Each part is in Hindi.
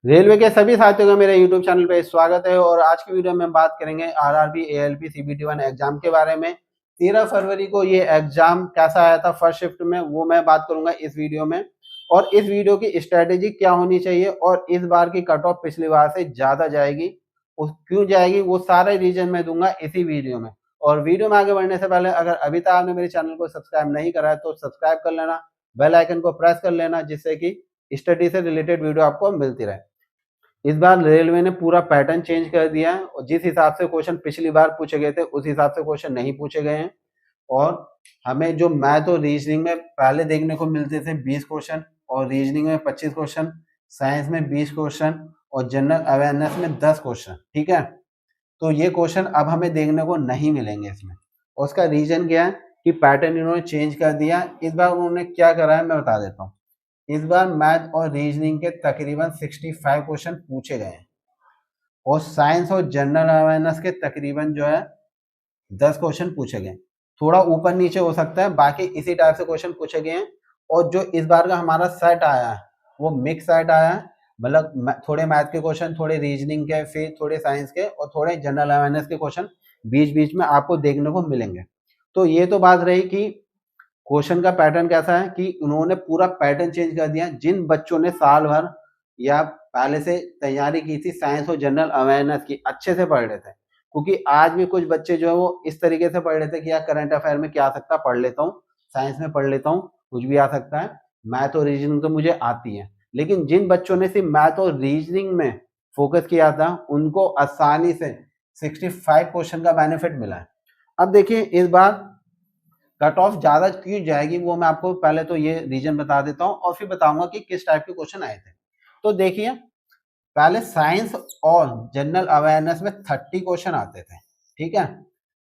रेलवे के सभी साथियों का मेरे यूट्यूब चैनल पे स्वागत है और आज की वीडियो में हम बात करेंगे आरआरबी एएलपी सीबीटी 1 एग्जाम के बारे में। 13 फरवरी को ये एग्जाम कैसा आया था फर्स्ट शिफ्ट में, वो मैं बात करूंगा इस वीडियो में। और इस वीडियो की स्ट्रेटेजी क्या होनी चाहिए और इस बार की कट ऑफ पिछली बार से ज्यादा जाएगी, क्यों जाएगी, वो सारे रीजन मैं दूंगा इसी वीडियो में। और वीडियो में आगे बढ़ने से पहले अगर अभी तक आपने मेरे चैनल को सब्सक्राइब नहीं करा है तो सब्सक्राइब कर लेना, बेल आइकन को प्रेस कर लेना, जिससे कि स्टडी से रिलेटेड वीडियो आपको मिलती रहे। इस बार रेलवे ने पूरा पैटर्न चेंज कर दिया है और जिस हिसाब से क्वेश्चन पिछली बार पूछे गए थे उस हिसाब से क्वेश्चन नहीं पूछे गए हैं। और हमें जो मैथ और रीजनिंग में पहले देखने को मिलते थे 20 क्वेश्चन, और रीजनिंग में 25 क्वेश्चन, साइंस में 20 क्वेश्चन और जनरल अवेयरनेस में 10 क्वेश्चन, ठीक है। तो ये क्वेश्चन अब हमें देखने को नहीं मिलेंगे इसमें। और उसका रीजन क्या है कि पैटर्न इन्होंने चेंज कर दिया। इस बार उन्होंने क्या करा है मैं बता देता हूँ। इस बार मैथ और रीजनिंग के तकरीबन 65 क्वेश्चन पूछे गए हैं और साइंस और जनरल अवेयरनेस के तकरीबन जो है 10 क्वेश्चन पूछे गए। थोड़ा ऊपर नीचे हो सकता है, बाकी इसी टाइप से क्वेश्चन पूछे गए हैं। और जो इस बार का हमारा सेट आया है वो मिक्स सेट आया है, मतलब थोड़े मैथ के क्वेश्चन, थोड़े रीजनिंग के, फिर थोड़े साइंस के और थोड़े जनरल अवेयरनेस के क्वेश्चन बीच बीच में आपको देखने को मिलेंगे। तो ये तो बात रही कि क्वेश्चन का पैटर्न कैसा है कि उन्होंने पूरा पैटर्न चेंज कर दिया। जिन बच्चों ने साल भर या पहले से तैयारी की थी साइंस और जनरल अवेयरनेस की, अच्छे से पढ़ रहे थे, क्योंकि आज भी कुछ बच्चे जो है वो इस तरीके से पढ़ रहे थे कि यार करंट अफेयर में क्या आ सकता है, पढ़ लेता हूँ, साइंस में पढ़ लेता हूँ, कुछ भी आ सकता है, मैथ और रीजनिंग तो मुझे आती है। लेकिन जिन बच्चों ने सिर्फ मैथ और रीजनिंग में फोकस किया था उनको आसानी से 65 क्वेश्चन का बेनिफिट मिला है। अब देखिए इस बार कट ऑफ ज्यादा क्यों जाएगी, वो मैं आपको पहले तो ये रीजन बता देता हूँ और फिर बताऊंगा कि किस टाइप के क्वेश्चन आए थे। तो देखिए पहले साइंस और जनरल अवेयरनेस में 30 क्वेश्चन आते थे, ठीक है।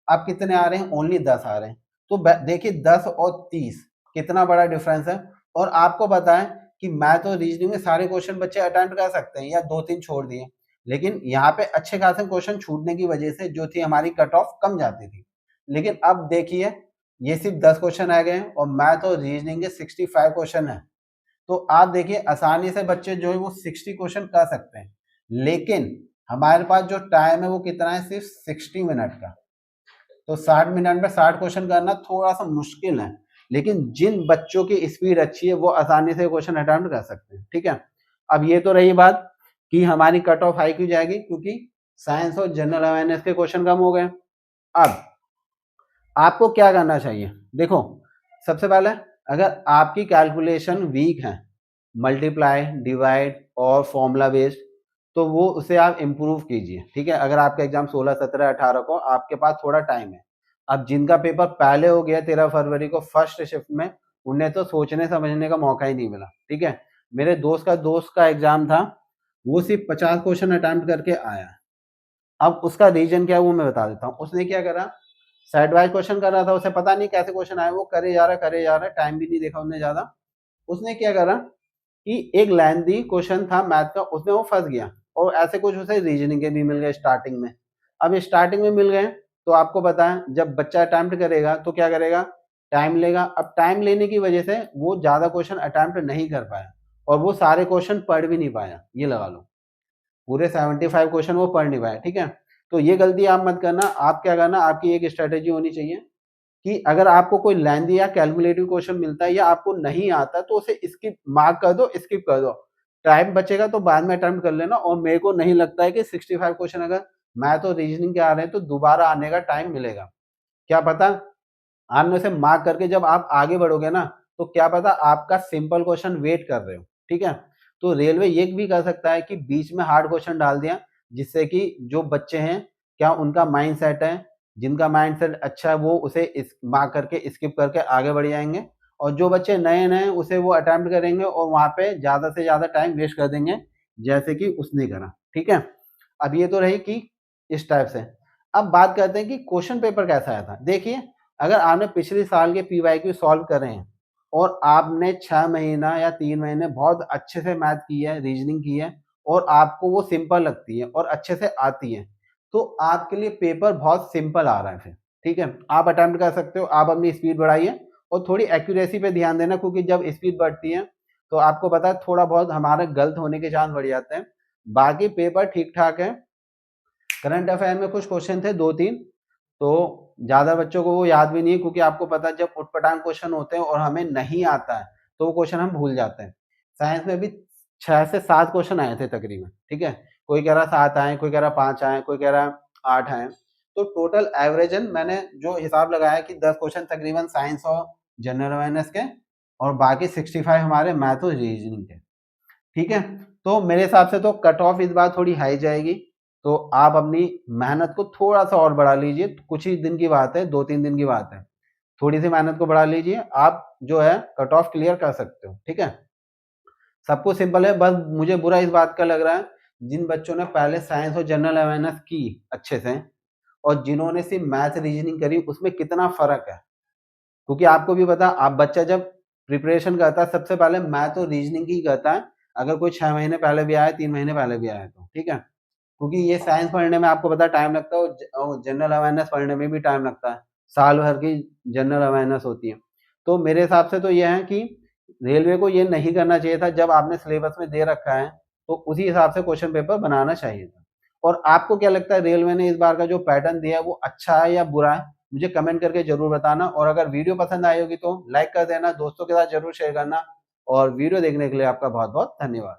अब कितने आ रहे हैं? ओनली 10 आ रहे हैं। तो देखिए 10 और 30 कितना बड़ा डिफरेंस है। और आपको पता है कि मैथ और रीजनिंग में सारे क्वेश्चन बच्चे अटेम्प्ट कर सकते हैं या 2-3 छोड़ दिए, लेकिन यहाँ पे अच्छे खासे क्वेश्चन छूटने की वजह से जो थी हमारी कट ऑफ कम जाती थी। लेकिन अब देखिए ये सिर्फ 10 क्वेश्चन आ गए और मैथ और रीजनिंग के 65 क्वेश्चन है। तो आप देखिए आसानी से बच्चे जो है वो 60 क्वेश्चन कर सकते हैं, लेकिन हमारे पास जो टाइम है वो कितना है? सिर्फ 60 मिनट का। तो 60 मिनट में 60 क्वेश्चन करना थोड़ा सा मुश्किल है, लेकिन जिन बच्चों की स्पीड अच्छी है वो आसानी से क्वेश्चन अटेम्प्ट कर सकते हैं, ठीक है। अब ये तो रही बात कि हमारी कट ऑफ हाई क्यों जाएगी, क्योंकि साइंस और जनरल अवेयरनेस के क्वेश्चन कम हो गए। अब आपको क्या करना चाहिए? देखो सबसे पहले अगर आपकी कैलकुलेशन वीक है, मल्टीप्लाई, डिवाइड और फॉर्मूला बेस्ड, तो वो उसे आप इम्प्रूव कीजिए, ठीक है। अगर आपका एग्जाम 16, 17, 18 को आपके पास थोड़ा टाइम है। अब जिनका पेपर पहले हो गया 13 फरवरी को फर्स्ट शिफ्ट में, उन्हें तो सोचने समझने का मौका ही नहीं मिला, ठीक है। मेरे दोस्त का एग्जाम था, वो सिर्फ 50 क्वेश्चन अटेम्प्ट करके आया। अब उसका रीजन क्या है वो मैं बता देता हूँ। उसने क्या करा, साइड वाइज क्वेश्चन कर रहा था, उसे पता नहीं कैसे क्वेश्चन आए, वो करे जा रहा, टाइम भी नहीं देखा उसने ज्यादा। उसने क्या करा कि एक लेंथी क्वेश्चन था मैथ का, उसमें वो फंस गया और ऐसे कुछ उसे रीजनिंग के भी मिल गए स्टार्टिंग में। अब स्टार्टिंग में मिल गए तो आपको पता है जब बच्चा अटेम्प्ट करेगा तो क्या करेगा, टाइम लेगा। अब टाइम लेने की वजह से वो ज्यादा क्वेश्चन अटेम्प्ट नहीं कर पाया और वो सारे क्वेश्चन पढ़ भी नहीं पाया, ये लगा लो पूरे 75 क्वेश्चन वो पढ़ नहीं पाया, ठीक है। तो ये गलती आप मत करना। आप क्या करना, आपकी एक स्ट्रेटेजी होनी चाहिए कि अगर आपको कोई लेंथी या कैलकुलेटिव क्वेश्चन मिलता है या आपको नहीं आता तो उसे स्किप मार्क कर दो, स्किप कर दो। टाइम बचेगा तो बाद में अटेम्प्ट कर लेना। और मेरे को नहीं लगता है कि 65 क्वेश्चन अगर मैथ और रीजनिंग के आ रहे हैं तो दोबारा आने का टाइम मिलेगा। क्या पता आपने उसे मार्क करके जब आप आगे बढ़ोगे ना, तो क्या पता आपका सिंपल क्वेश्चन वेट कर रहे हो, ठीक है। तो रेलवे ये भी कर सकता है कि बीच में हार्ड क्वेश्चन डाल दिया, जिससे कि जो बच्चे हैं क्या उनका माइंड सेट है, जिनका माइंड सेट अच्छा है वो उसे मार्क करके स्किप करके आगे बढ़ जाएंगे, और जो बच्चे नए नए उसे वो अटेम्प्ट करेंगे और वहां पे ज्यादा से ज्यादा टाइम वेस्ट कर देंगे, जैसे कि उसने करा, ठीक है। अब ये तो रही कि इस टाइप से। अब बात करते हैं कि क्वेश्चन पेपर कैसा आया था। देखिए अगर आपने पिछले साल के पीवाईक्यू सॉल्व करे हैं और आपने 6 महीना या 3 महीने बहुत अच्छे से मैथ की है, रीजनिंग की है और आपको वो सिंपल लगती है और अच्छे से आती है, तो आपके लिए पेपर बहुत सिंपल आ रहा है फिर, ठीक है। आप अटेम्प्ट कर सकते हो, आप अपनी स्पीड बढ़ाइए और थोड़ी एक्यूरेसी पे ध्यान देना, क्योंकि जब स्पीड बढ़ती है तो आपको पता है थोड़ा बहुत हमारे गलत होने के चांस बढ़ जाते हैं। बाकी पेपर ठीक ठाक है। करंट अफेयर में कुछ क्वेश्चन थे 2-3, तो ज़्यादा बच्चों को वो याद भी नहीं है, क्योंकि आपको पता है जब उटपटांग क्वेश्चन होते हैं और हमें नहीं आता है तो वो क्वेश्चन हम भूल जाते हैं। साइंस में भी 6 से 7 क्वेश्चन आए थे तकरीबन, ठीक है? कोई कह रहा 7 आए, कोई कह रहा 5 आए, कोई कह रहा 8 आए। तो टोटल एवरेजन मैंने जो हिसाब लगाया कि 10 क्वेश्चन तकरीबन साइंस और जनरल अवेयरनेस के, और बाकी 65 हमारे मैथ और रीजनिंग के, ठीक है? तो मेरे हिसाब से तो कट ऑफ इस बार थोड़ी हाई जाएगी, तो आप अपनी मेहनत को थोड़ा-सा और बढ़ा लीजिए। कुछ ही दिन की बात है, 2-3 दिन की बात है। थोड़ी-सी मेहनत को बढ़ा लीजिए, आप जो है कट ऑफ क्लियर कर सकते हो, ठीक है? सब कुछ सिंपल है, बस मुझे बुरा इस बात का लग रहा है, जिन बच्चों ने पहले साइंस और जनरल अवेयरनेस की अच्छे से, और जिन्होंने सिर्फ मैथ रीजनिंग करी, उसमें कितना फ़र्क है। क्योंकि आपको भी पता है, आप बच्चा जब प्रिपरेशन करता है सबसे पहले मैथ और रीजनिंग की करता है, अगर कोई 6 महीने पहले भी आया है, 3 महीने पहले भी आया है तो, ठीक है? क्योंकि ये साइंस पढ़ने में आपको पता है टाइम लगता है, और जनरल अवेयरनेस पढ़ने में भी टाइम लगता है। साल भर की जनरल अवेयरनेस होती है। तो मेरे हिसाब से तो ये है कि रेलवे को ये नहीं करना चाहिए था, जब आपने सिलेबस में दे रखा है, तो उसी हिसाब से क्वेश्चन पेपर बनाना चाहिए था। और आपको क्या लगता है, रेलवे ने इस बार का जो पैटर्न दिया है वो अच्छा है या बुरा है? मुझे कमेंट करके ज़रूर बताना, और अगर वीडियो पसंद आई होगी तो लाइक कर देना, दोस्तों के साथ ज़रूर शेयर करना, और वीडियो देखने के लिए आपका बहुत-बहुत धन्यवाद।